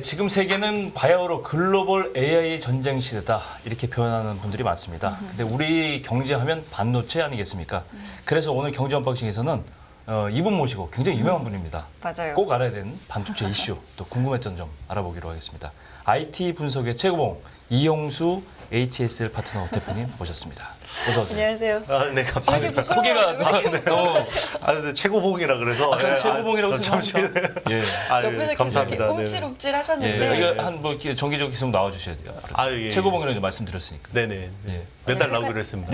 지금 세계는 바야흐로 글로벌 AI 전쟁 시대다 이렇게 표현하는 분들이 많습니다. 근데 우리 경제하면 반도체 아니겠습니까? 그래서 오늘 경제 언박싱에서는 이분 모시고 굉장히 유명한 분입니다. 맞아요. 꼭 알아야 되는 반도체 이슈 또 궁금했던 점 알아보기로 하겠습니다. IT 분석의 최고봉 이용수 HSL 파트너 대표님 모셨습니다. 어서 오세요. 안녕하세요. 네, 감사합니다. 소개가 너무 근데 최고봉이라 그래서. 최고봉이라고 생각합니다. 예. 옆에서 계속 이렇게 움찔움찔 하셨는데. 여기가 한뭐 정기적으로 계속 나와주셔야 돼요. 예. 최고봉이라고 말씀드렸으니까. 네네. 예. 맨날 나오기로 했습니다.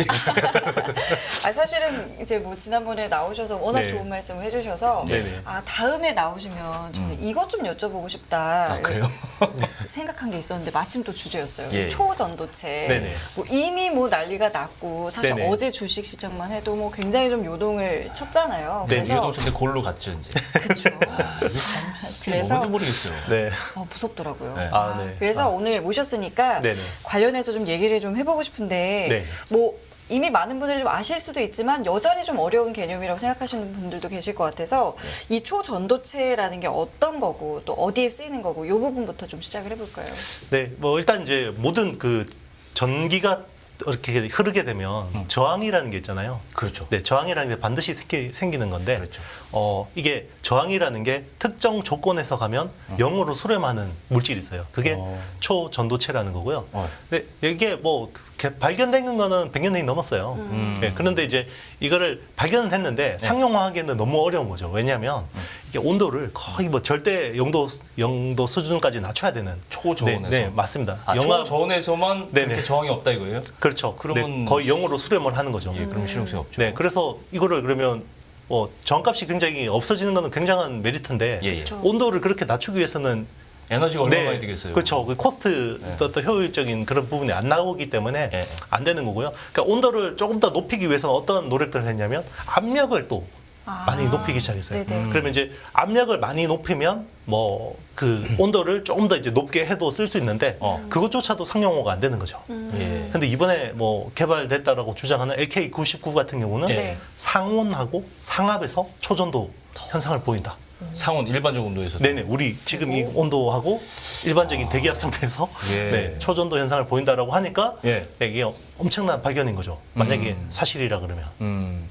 사실은 이제 뭐 지난번에 나오셔서 워낙 네. 좋은 말씀을 해주셔서 네네. 다음에 나오시면 저는 이것 좀 여쭤보고 싶다. 아, 그래요? 생각한 게 있었는데 마침 또 주제였어요. 예. 초전도체. 네네. 뭐 이미 뭐 난리가 났고 사실 네네. 어제 주식 시장만 해도 뭐 굉장히 좀 요동을 쳤잖아요. 네, 그래서 유동천대 골로 갔죠 이제. 그렇죠. 그래서 뭔지 모르겠어요. 네. 무섭더라고요. 네. 네. 그래서 오늘 모셨으니까 네네. 관련해서 좀 얘기를 좀 해보고 싶은데 네. 뭐 이미 많은 분들이 좀 아실 수도 있지만 여전히 좀 어려운 개념이라고 생각하시는 분들도 계실 것 같아서 이 초전도체라는 게 어떤 거고 또 어디에 쓰이는 거고 이 부분부터 좀 시작을 해볼까요? 네, 뭐 일단 이제 모든 그 전기가 이렇게 흐르게 되면 저항이라는 게 있잖아요. 그렇죠. 네, 저항이라는 게 반드시 생기는 건데, 그렇죠. 이게 저항이라는 게 특정 조건에서 가면 0으로 수렴하는 물질이 있어요. 그게 초전도체라는 거고요. 근데 이게 뭐 발견된 거는 100년이 넘었어요. 네, 그런데 이제 이거를 발견은 했는데 상용화하기에는 너무 어려운 거죠. 왜냐하면 이게 온도를 거의 뭐 절대 영도 수준까지 낮춰야 되는. 초저온에서. 네, 맞습니다. 초저온에서만 네네. 그렇게 저항이 없다 이거예요? 그렇죠. 그러면 네, 거의 0으로 수렴을 하는 거죠. 예, 그럼 실용성이 없죠. 네, 그래서 이거를 그러면 저항값이 굉장히 없어지는 거는 굉장한 메리트인데 예, 예. 그렇죠. 온도를 그렇게 낮추기 위해서는 에너지가 얼마나 많이 들겠어요? 그렇죠. 그 코스트 또 효율적인 그런 부분이 안 나오기 때문에 예. 안 되는 거고요. 그러니까 온도를 조금 더 높이기 위해서는 어떤 노력들을 했냐면 압력을 또 많이 높이기 시작했어요. 네네. 그러면 이제 압력을 많이 높이면 뭐 그 온도를 조금 더 이제 높게 해도 쓸 수 있는데 그것조차도 상용화가 안 되는 거죠. 예. 근데 이번에 뭐 개발됐다라고 주장하는 LK99 같은 경우는 네. 상온하고 상압에서 초전도 현상을 보인다. 상온 일반적 온도에서. 네네, 우리 지금 이 온도하고 일반적인 대기압 상태에서 예. 네, 초전도 현상을 보인다라고 하니까 예. 이게 엄청난 발견인 거죠. 만약에 사실이라 그러면.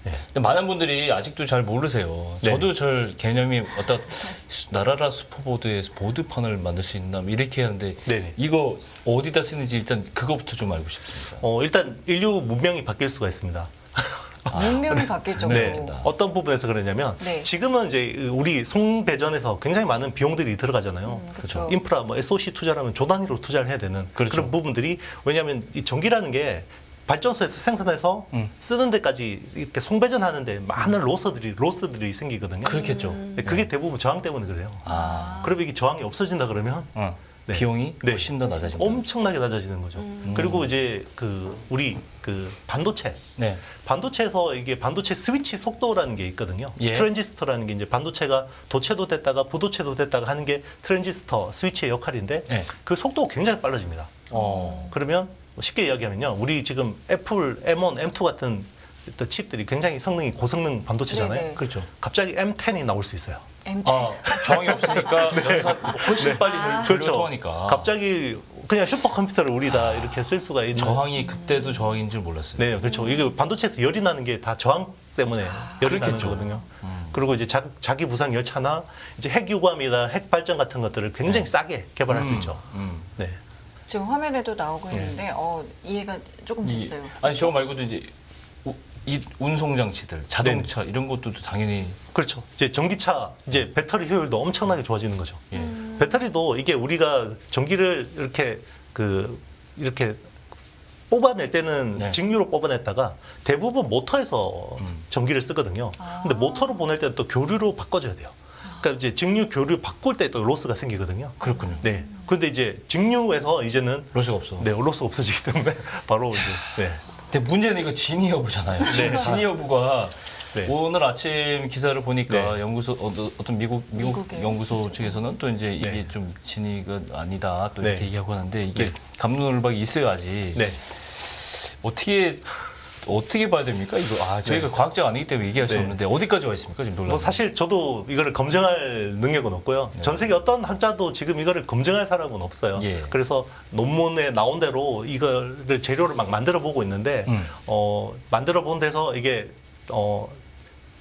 네. 근데 많은 분들이 아직도 잘 모르세요. 네. 저도 절 개념이 어떤 나라라 슈퍼보드에서 보드판을 만들 수 있나 뭐 이렇게 하는데 네네. 이거 어디다 쓰는지 일단 그거부터 좀 알고 싶습니다. 일단 인류 문명이 바뀔 수가 있습니다. 문명이 바뀔 정도로. 네. 어떤 부분에서 그러냐면 네. 지금은 이제 우리 송배전에서 굉장히 많은 비용들이 들어가잖아요. 그렇죠. 인프라 뭐 SOC 투자라면 조 단위로 투자를 해야 되는 그렇죠. 그런 부분들이 왜냐하면 이 전기라는 게 발전소에서 생산해서 쓰는 데까지 이렇게 송배전하는데 많은 로스들이 생기거든요. 그렇겠죠. 그게 대부분 저항 때문에 그래요. 그러면 이게 저항이 없어진다 그러면 네. 비용이 네. 훨씬 더 낮아진다. 엄청나게 낮아지는 거죠. 그리고 이제 우리 반도체. 네. 반도체에서 이게 반도체 스위치 속도라는 게 있거든요. 예. 트랜지스터라는 게 이제 반도체가 도체도 됐다가 부도체도 됐다가 하는 게 트랜지스터 스위치의 역할인데 예. 그 속도가 굉장히 빨라집니다. 그러면 쉽게 이야기하면요. 우리 지금 애플 M1, M2 같은 어떤 칩들이 굉장히 성능이 고성능 반도체잖아요. 네네. 그렇죠. 갑자기 M10이 나올 수 있어요. 저항이 없으니까 연산 훨씬 빨리 전류통하니까. 갑자기 그냥 슈퍼컴퓨터를 우리 다 이렇게 쓸 수가 있는. 저항이 그때도 저항인 줄 몰랐어요. 네, 그렇죠. 이게 반도체에서 열이 나는 게 다 저항 때문에 열이 나는 그렇겠죠. 거거든요. 그리고 이제 자기 부상 열차나 이제 핵 유감이나 핵 발전 같은 것들을 굉장히 싸게 개발할 수 있죠. 네. 지금 화면에도 나오고 있는데 이해가 조금 됐어요. 아니 저거 말고도 이제 이 운송 장치들, 자동차 이런 것도 당연히 그렇죠. 이제 전기차 이제 배터리 효율도 엄청나게 좋아지는 거죠. 배터리도 이게 우리가 전기를 이렇게 뽑아낼 때는 네. 직류로 뽑아냈다가 대부분 모터에서 전기를 쓰거든요. 근데 모터로 보낼 때는 또 교류로 바꿔줘야 돼요. 그러니까 이제 직류 교류 바꿀 때 또 로스가 생기거든요. 그렇군요. 네. 그런데 이제 직류에서 이제는 로스가 없어. 네, 로스 없어지기 때문에 바로 이제 네. 근데 문제는 이거 진위 여부잖아요. 네. 진위 여부가 네. 오늘 아침 기사를 보니까 네. 연구소 어떤 미국 미국의 연구소 측에서는 또 이제 이게 네. 좀 진위가 아니다 또 네. 이렇게 얘기하고 하는데 이게 네. 갑론을박이 있어야지 네. 어떻게 어떻게 봐야 됩니까? 이거 저희가 과학자가 아니기 때문에 얘기할 수 네. 없는데 어디까지 와 있습니까? 지금 논란. 뭐 사실 저도 이거를 검증할 능력은 없고요. 전 세계 어떤 학자도 지금 이거를 검증할 사람은 없어요. 예. 그래서 논문에 나온 대로 이거를 재료를 막 만들어 보고 있는데 만들어 본 데서 이게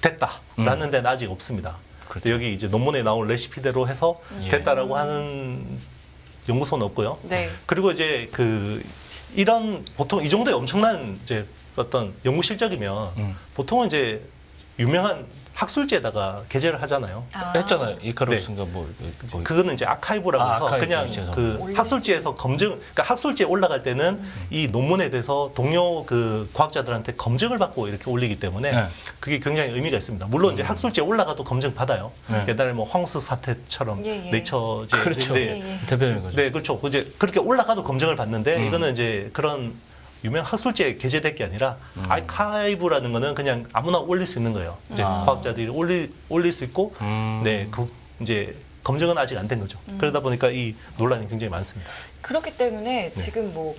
됐다라는 데는 아직 없습니다. 그렇죠. 여기 이제 논문에 나온 레시피대로 해서 예. 됐다라고 하는 연구소는 없고요. 네. 그리고 이제 이런 보통 이 정도의 엄청난 이제 어떤 연구 실적이면 보통은 이제 유명한 학술지에다가 게재를 하잖아요. 했잖아요. 이카루스인가 뭐 그거는 이제 아카이브라고 해서 아카이브, 그냥 죄송합니다. 그 올렸어요. 학술지에서 그러니까 학술지에 올라갈 때는 이 논문에 대해서 동료 그 과학자들한테 검증을 받고 이렇게 올리기 때문에 네. 그게 굉장히 의미가 있습니다. 물론 이제 학술지에 올라가도 검증 받아요. 네. 옛날에 뭐 황우스 사태처럼 예, 예. 네이처제 그렇죠. 네, 대표적인 거죠. 네, 그렇죠. 이제 그렇게 올라가도 검증을 받는데 이거는 이제 그런 유명 학술지에 게재될 게 아니라 아카이브라는 거는 그냥 아무나 올릴 수 있는 거예요. 이제 과학자들이 올릴 수 있고, 네, 이제 검증은 아직 안 된 거죠. 그러다 보니까 이 논란이 굉장히 많습니다. 그렇기 때문에 지금 뭐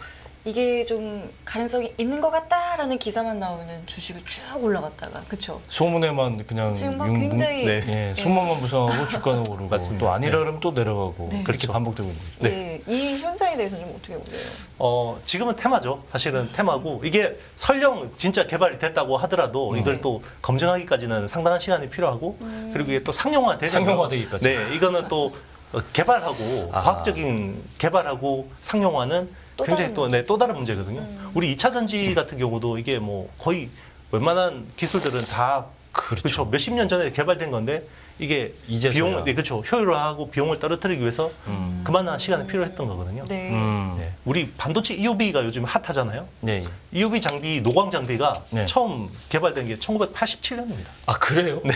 이게 좀 가능성이 있는 것 같다라는 기사만 나오면 주식을 쭉 올라갔다가 그렇죠. 소문에만 그냥 지금 막 굉장히 네. 예, 소문만 무성하고 주가는 오르고 맞습니다. 또 아니라 그러면 또 내려가고 네. 그렇게 그렇죠. 반복되고 있는 거죠. 예, 이 현상에 대해서 좀 어떻게 보세요? 지금은 테마죠. 사실은 테마고 이게 설령 진짜 개발이 됐다고 하더라도 이걸 또 검증하기까지는 상당한 시간이 필요하고 그리고 이게 또 상용화 되잖아요. 상용화되기까지. 네, 이거는 또 개발하고 아하. 과학적인 개발하고 상용화는 또 굉장히 다른 또 다른 문제거든요. 우리 2차 전지 같은 경우도 이게 뭐 거의 웬만한 기술들은 다 그렇죠. 몇십 년 전에 개발된 건데 이게 이제서야. 비용을 그렇죠. 효율화하고 비용을 떨어뜨리기 위해서 그만한 시간이 필요했던 거거든요. 네. 네. 우리 반도체 EUV가 요즘 핫하잖아요. 네. EUV 장비, 노광 장비가 네. 처음 개발된 게 1987년입니다. 아 그래요? 네.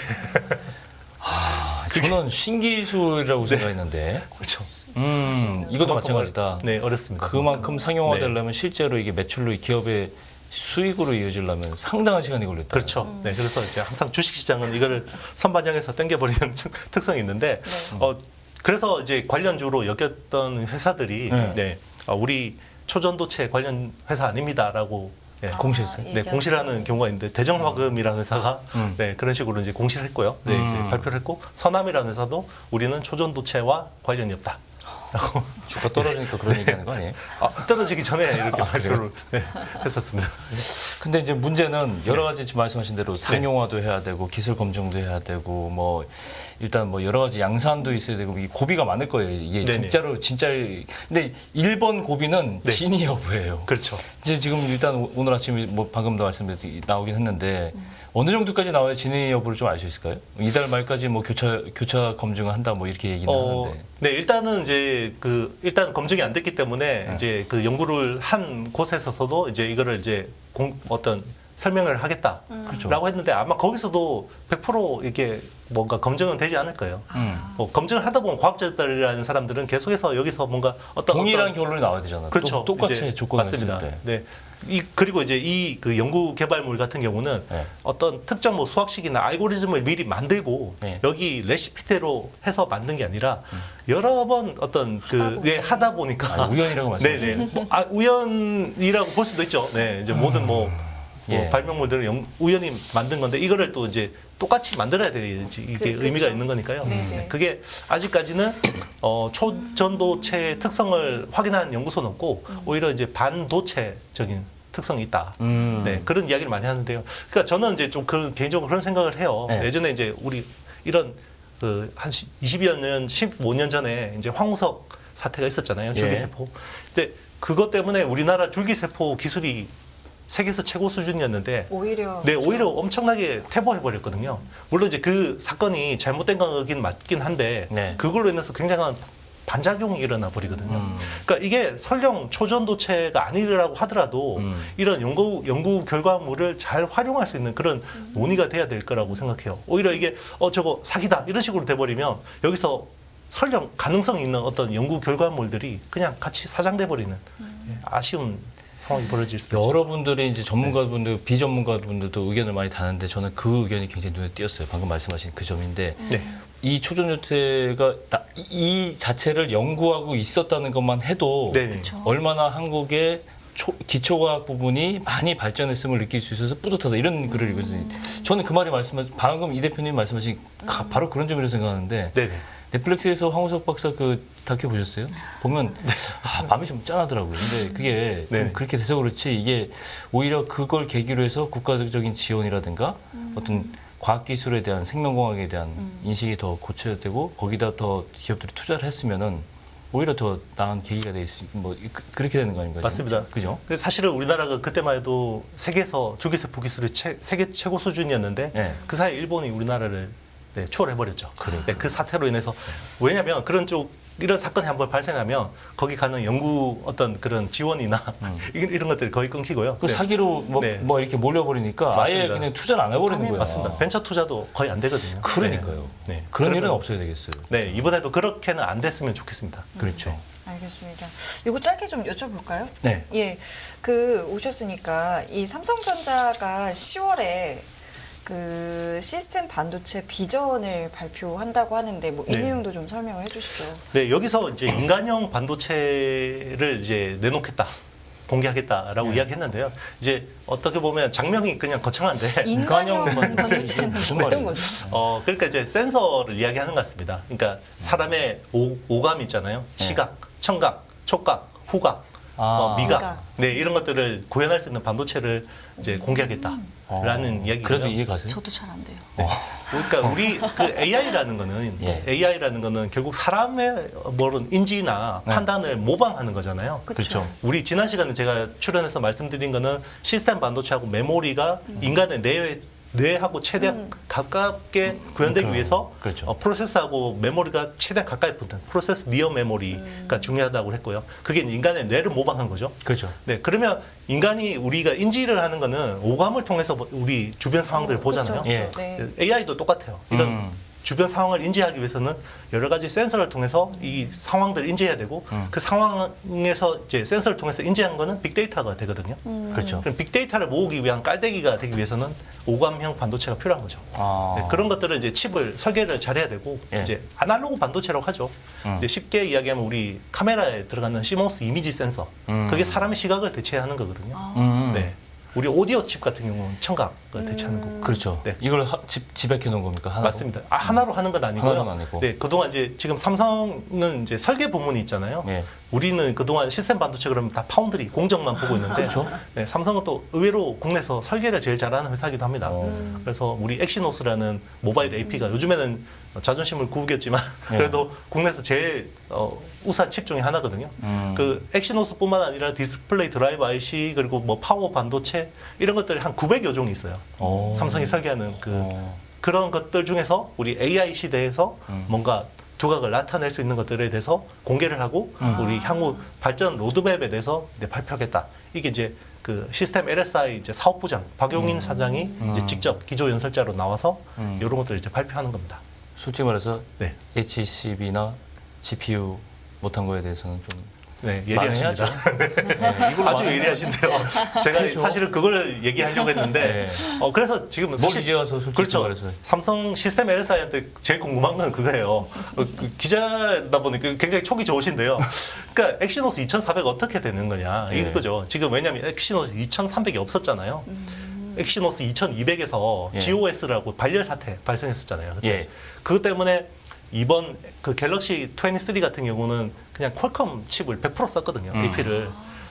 저는 신기술이라고 생각했는데. 그렇죠. 이것도 마찬가지다. 네, 어렵습니다. 그만큼 상용화되려면 실제로 이게 매출로 이 기업의 수익으로 이어지려면 상당한 시간이 걸렸다. 그렇죠. 네, 그래서 이제 항상 주식시장은 이거를 선반영해서 당겨버리는 특성이 있는데, 그래서 이제 관련주로 여겼던 회사들이 네. 우리 초전도체 관련 회사 아닙니다라고 공시했어요? 네, 공시를 하는 경우가 있는데 대정화금이라는 회사가 네, 그런 식으로 이제 공시를 했고요. 네, 이제 발표를 했고 서남이라는 회사도 우리는 초전도체와 관련이 없다. 라고 주가 떨어지니까 그런 얘기하는 거 아니에요? 떨어지기 전에 이렇게 발표를 했었습니다. 근데 이제 문제는 여러 가지 지금 말씀하신 대로 상용화도 해야 되고 기술 검증도 해야 되고 뭐 일단 뭐 여러 가지 양산도 있어야 되고 이 고비가 많을 거예요. 이게 네네. 진짜 근데 1번 고비는 네. 진위 여부예요. 그렇죠. 이제 지금 일단 오늘 아침에 뭐 방금도 말씀드렸듯이 나오긴 했는데 어느 정도까지 나와야 진위 여부를 좀 알 수 있을까요? 이달 말까지 뭐 교차 검증을 한다 뭐 이렇게 얘기는 하는데. 네, 일단은 이제 일단 검증이 안 됐기 때문에 이제 그 연구를 한 곳에서도 이제 이거를 이제 어떤 설명을 하겠다라고 했는데 아마 거기서도 100% 이게 뭔가 검증은 되지 않을 거예요. 검증을 하다 보면 과학자들이라는 사람들은 계속해서 여기서 뭔가 동일한 결론이 나와야 되잖아요. 그렇죠. 똑같이 이제 조건을 맞습니다. 했을 때. 네. 그리고 이제 그 연구 개발물 같은 경우는 네. 어떤 특정 뭐 수학식이나 알고리즘을 미리 만들고 네. 여기 레시피대로 해서 만든 게 아니라 여러 번 어떤 하다 보니까 우연이라고 말씀하시죠. 네네. 우연이라고 볼 수도 있죠. 네. 이제 모든 예. 발명물들을 우연히 만든 건데 이거를 또 이제 똑같이 만들어야 되지 이게 의미가 그렇죠. 있는 거니까요. 네네. 그게 아직까지는 초전도체의 특성을 확인한 연구소는 없고 오히려 이제 반도체적인 특성이 있다. 네, 그런 이야기를 많이 하는데요. 그러니까 저는 이제 좀 개인적으로 그런 생각을 해요. 네. 예전에 이제 우리 이런 한 20여 년, 15년 전에 이제 황우석 사태가 있었잖아요. 줄기세포. 근데 그것 때문에 우리나라 줄기세포 기술이 세계에서 최고 수준이었는데 오히려 오히려 엄청나게 퇴보해 버렸거든요. 물론 이제 그 사건이 잘못된 거긴 맞긴 한데 네. 그걸로 인해서 굉장한 반작용이 일어나 버리거든요. 그러니까 이게 설령 초전도체가 아니라고 하더라도 이런 연구 결과물을 잘 활용할 수 있는 그런 논의가 돼야 될 거라고 생각해요. 오히려 이게 저거 사기다 이런 식으로 돼 버리면 여기서 설령 가능성이 있는 어떤 연구 결과물들이 그냥 같이 사장돼 버리는 아쉬운 상황이 벌어질 수도 있죠. 여러분들이 이제 전문가분들, 비전문가분들도 의견을 많이 다는데 저는 그 의견이 굉장히 눈에 띄었어요. 방금 말씀하신 그 점인데 네. 이 초전도체가 이 자체를 연구하고 있었다는 것만 해도 네. 얼마나 한국의 기초과학 부분이 많이 발전했음을 느낄 수 있어서 뿌듯하다 이런 글을 읽었어요. 저는 그 말이 방금 이 대표님 말씀하신 바로 그런 점이라고 생각하는데 네네. 넷플릭스에서 황우석 박사 그 다큐 보셨어요? 보면 마음이 좀 짠하더라고요. 근데 그게 좀 네. 그렇게 돼서 그렇지 이게 오히려 그걸 계기로 해서 국가적인 지원이라든가 어떤 과학기술에 대한 생명공학에 대한 인식이 더 고쳐되고 거기다 더 기업들이 투자를 했으면은 오히려 더 나은 계기가 돼 있, 뭐 그렇게 되는 거 아닌가요? 맞습니다. 그죠? 근데 사실은 우리나라가 그때만 해도 세계에서 줄기세포 기술이 세계 최고 수준이었는데 네. 그 사이 일본이 우리나라를 초월해버렸죠. 그래요. 네, 그 사태로 인해서 왜냐하면 그런 쪽 이런 사건이 한번 발생하면 거기 가는 연구 어떤 그런 지원이나 이런 것들이 거의 끊기고요. 그 네. 사기로 네. 뭐 이렇게 몰려버리니까 아예 맞습니다. 그냥 투자를 안 해버리는 안 해요. 거야. 맞습니다. 벤처 투자도 거의 안 되거든요. 그러니까요. 네. 네. 그런 일은 그러면- 없어야 되겠어요. 네, 이번에도 그렇게는 안 됐으면 좋겠습니다. 그렇죠. 알겠습니다. 이거 짧게 좀 여쭤볼까요? 네. 예, 오셨으니까 이 삼성전자가 10월에 그 시스템 반도체 비전을 발표한다고 하는데 뭐 이 네. 내용도 좀 설명을 해주시죠. 네, 여기서 이제 인간형 반도체를 이제 내놓겠다. 공개하겠다라고 네. 이야기했는데요. 이제 어떻게 보면 장명이 그냥 거창한데 인간형 인간형 반도체는 무슨 어떤 말이에요? 거죠? 그러니까 이제 센서를 이야기하는 것 같습니다. 그러니까 사람의 오감 있잖아요. 시각, 청각, 촉각, 후각, 미각, 미각. 네 이런 것들을 구현할 수 있는 반도체를 이제 공개하겠다라는 이야기고요. 그래도 이해 가세요? 저도 잘 안 돼요. 그러니까 우리 그 AI라는 거는 예. AI라는 거는 결국 사람의 뭐런 인지나 네. 판단을 모방하는 거잖아요. 그렇죠. 우리 지난 시간에 제가 출연해서 말씀드린 거는 시스템 반도체하고 메모리가 인간의 뇌하고 최대한 가깝게 구현되기 위해서 그렇죠. 프로세스하고 메모리가 최대한 가까이 붙는 프로세스 니어 메모리가 중요하다고 했고요. 그게 인간의 뇌를 모방한 거죠. 그렇죠. 네, 그러면 인간이 우리가 인지를 하는 거는 오감을 통해서 우리 주변 상황들을 보잖아요. 그렇죠. 예. 네. AI도 똑같아요. 이런 주변 상황을 인지하기 위해서는 여러 가지 센서를 통해서 이 상황들을 인지해야 되고 그 상황에서 이제 센서를 통해서 인지한 거는 빅데이터가 되거든요. 그렇죠. 그럼 빅데이터를 모으기 위한 깔때기가 되기 위해서는 오감형 반도체가 필요한 거죠. 아. 네, 그런 것들은 이제 칩을 설계를 잘해야 되고 예. 이제 아날로그 반도체라고 하죠. 이제 쉽게 이야기하면 우리 카메라에 들어가는 CMOS 이미지 센서 그게 사람의 시각을 대체하는 거거든요. 네. 우리 오디오 칩 같은 경우는 청각을 대체하는 거고. 그렇죠. 네. 이걸 집약해 놓은 겁니까? 하나로? 맞습니다. 하나로 하는 건 아니고요. 하나는 아니고. 네, 그동안 이제 지금 삼성은 이제 설계 부문이 있잖아요. 네. 우리는 그동안 시스템 반도체 그러면 다 파운드리 공정만 보고 있는데 그렇죠. 네, 삼성은 또 의외로 국내에서 설계를 제일 잘하는 회사이기도 합니다. 그래서 우리 엑시노스라는 모바일 AP가 요즘에는 자존심을 구겼지만 네. 그래도 국내에서 제일 우수한 칩 중에 하나거든요. 그 엑시노스뿐만 아니라 디스플레이 드라이브 IC 그리고 뭐 파워 반도체 이런 것들이 한 900여 종이 있어요. 오. 삼성이 설계하는 그런 것들 중에서 우리 AI 시대에서 뭔가 두각을 나타낼 수 있는 것들에 대해서 공개를 하고 우리 향후 발전 로드맵에 대해서 이제 발표하겠다. 이게 이제 그 시스템 LSI 이제 사업부장 박용인 사장이 이제 직접 기조 연설자로 나와서 이런 것들을 이제 발표하는 겁니다. 솔직히 말해서 네, HCB나 GPU 못한 거에 대해서는 좀 네 예리하십니다. 네, 이걸로 아주 많이 예리하신데요. 제가 그렇죠. 사실은 그걸 얘기하려고 했는데 그래서 지금 뭘 사실 이제 와서 솔직히 그렇죠. 말해서. 삼성 시스템 LSI한테 제일 궁금한 건 그거예요. 그 기자다 보니까 굉장히 촉이 좋으신데요. 그러니까 엑시노스 2400 어떻게 되는 거냐 예. 이거죠. 지금 왜냐하면 엑시노스 2300이 없었잖아요. 엑시노스 2200에서 예. GOS라고 발열 사태 발생했었잖아요. 그때. 예. 그것 때문에 이번 그 갤럭시 23 같은 경우는 그냥 퀄컴 칩을 100% 썼거든요. AP를.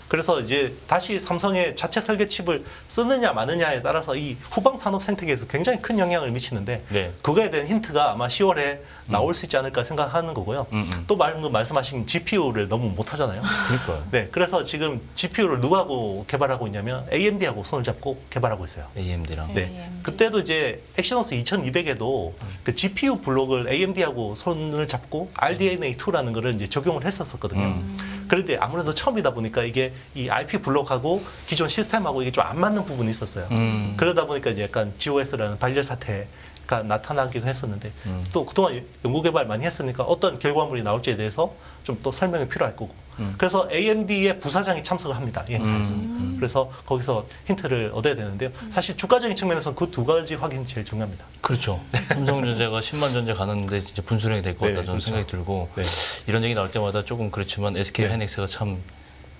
그래서 이제 다시 삼성의 자체 설계 칩을 쓰느냐 마느냐에 따라서 이 후방 산업 생태계에서 굉장히 큰 영향을 미치는데 네. 그거에 대한 힌트가 아마 10월에 나올 수 있지 않을까 생각하는 거고요. 또 방금 말씀하신 GPU를 너무 못하잖아요. 그러니까요. 네, 그래서 지금 GPU를 누구하고 개발하고 있냐면 AMD하고 손을 잡고 개발하고 있어요. AMD랑. 네. AMD. 그때도 이제 엑시노스 2200에도 그 GPU 블록을 AMD하고 손을 잡고 RDNA2라는 거를 이제 적용을 했었거든요. 그런데 아무래도 처음이다 보니까 이게 이 IP 블록하고 기존 시스템하고 이게 좀 안 맞는 부분이 있었어요. 그러다 보니까 이제 약간 GOS라는 발열 사태가 나타나기도 했었는데 또 그동안 연구 개발 많이 했으니까 어떤 결과물이 나올지에 대해서 좀 또 설명이 필요할 거고. 그래서 AMD의 부사장이 참석을 합니다. 이 행사에서. 그래서 거기서 힌트를 얻어야 되는데요. 사실 주가적인 측면에서는 그 두 가지 확인이 제일 중요합니다. 그렇죠. 삼성전자가 10만 전자 가는데 진짜 분수령이 될 것 같다 네, 저는 그렇죠. 생각이 들고 네. 이런 얘기 나올 때마다 조금 그렇지만 SK 하이닉스가 참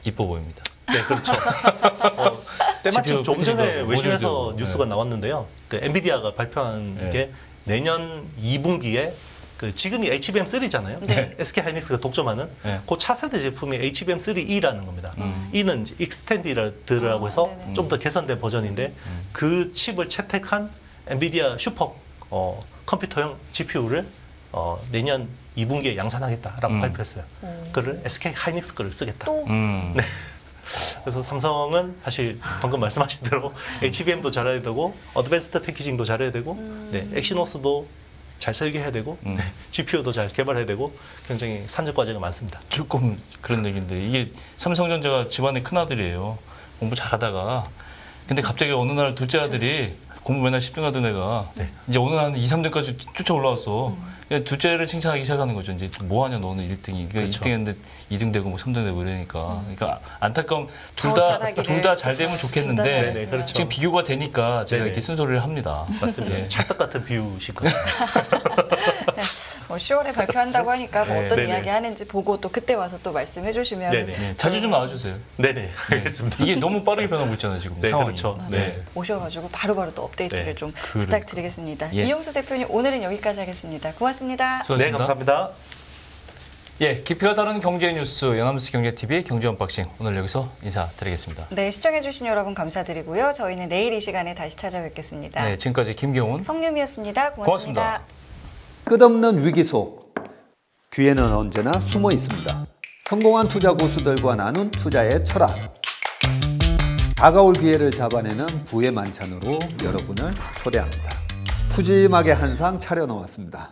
이뻐 보입니다. 네, 그렇죠. 때마침 GPU 좀 전에 패키지도 외신에서 모듈도, 뉴스가 나왔는데요. 그 엔비디아가 발표한 네. 게 내년 2분기에 그 지금이 HBM3잖아요. 네. SK 하이닉스가 독점하는 네. 그 차세대 제품이 HBM3E라는 겁니다. E는 이제 익스텐디드라고 해서 네네. 좀 더 개선된 버전인데 그 칩을 채택한 엔비디아 슈퍼 컴퓨터형 GPU를 내년 2분기에 양산하겠다라고 발표했어요. 그를 SK 하이닉스 거를 쓰겠다. 또 네. 그래서 삼성은 사실 방금 말씀하신 대로 HBM도 잘해야 되고 어드밴스드 패키징도 잘해야 되고 네, 엑시노스도 잘 설계해야 되고 네, GPU도 잘 개발해야 되고 굉장히 산적 과제가 많습니다. 조금 그런 얘기인데 이게 삼성전자가 집안의 큰 아들이에요. 공부 잘하다가 근데 갑자기 어느 날 둘째 아들이 공부 맨날 10등 하던 애가 네. 이제 어느 날 2, 3등까지 쫓아 올라왔어. 그러니까 둘째를 칭찬하기 시작하는 거죠. 이제 뭐 하냐 너는 1등이. 그러니까 그렇죠. 1등 했는데 2등 되고 뭐 3등 되고 이러니까. 그러니까 안타까움 더 잘하기를. 둘 다 잘 되면 그렇죠. 좋겠는데 둘다 네네, 그렇죠. 지금 비교가 되니까 제가 네네. 이렇게 순서를 합니다. 맞습니다. 예. 찰떡 같은 비유실 거예요. 뭐 10월에 발표한다고 하니까 뭐 네. 어떤 네네. 이야기 하는지 보고 또 그때 와서 또 말씀해 주시면 네네. 네, 자주 좀 나와주세요. 네네, 알겠습니다. 이게 너무 빠르게 변하고 있잖아요 지금 네, 상황이. 그렇죠. 맞아요. 네. 오셔가지고 바로바로 또 업데이트를 네. 좀 그러니까. 부탁드리겠습니다. 예. 이용수 대표님 오늘은 여기까지 하겠습니다. 고맙습니다. 수고하셨습니다. 네, 감사합니다. 예, 깊이가 다른 경제 뉴스 연합뉴스 경제TV 경제 언박싱 오늘 여기서 인사드리겠습니다. 네, 시청해주신 여러분 감사드리고요. 저희는 내일 이 시간에 다시 찾아뵙겠습니다. 네, 지금까지 김경훈. 성유미였습니다. 고맙습니다. 끝없는 위기 속 기회는 언제나 숨어 있습니다. 성공한 투자 고수들과 나눈 투자의 철학. 다가올 기회를 잡아내는 부의 만찬으로 여러분을 초대합니다. 푸짐하게 한 상 차려놓았습니다.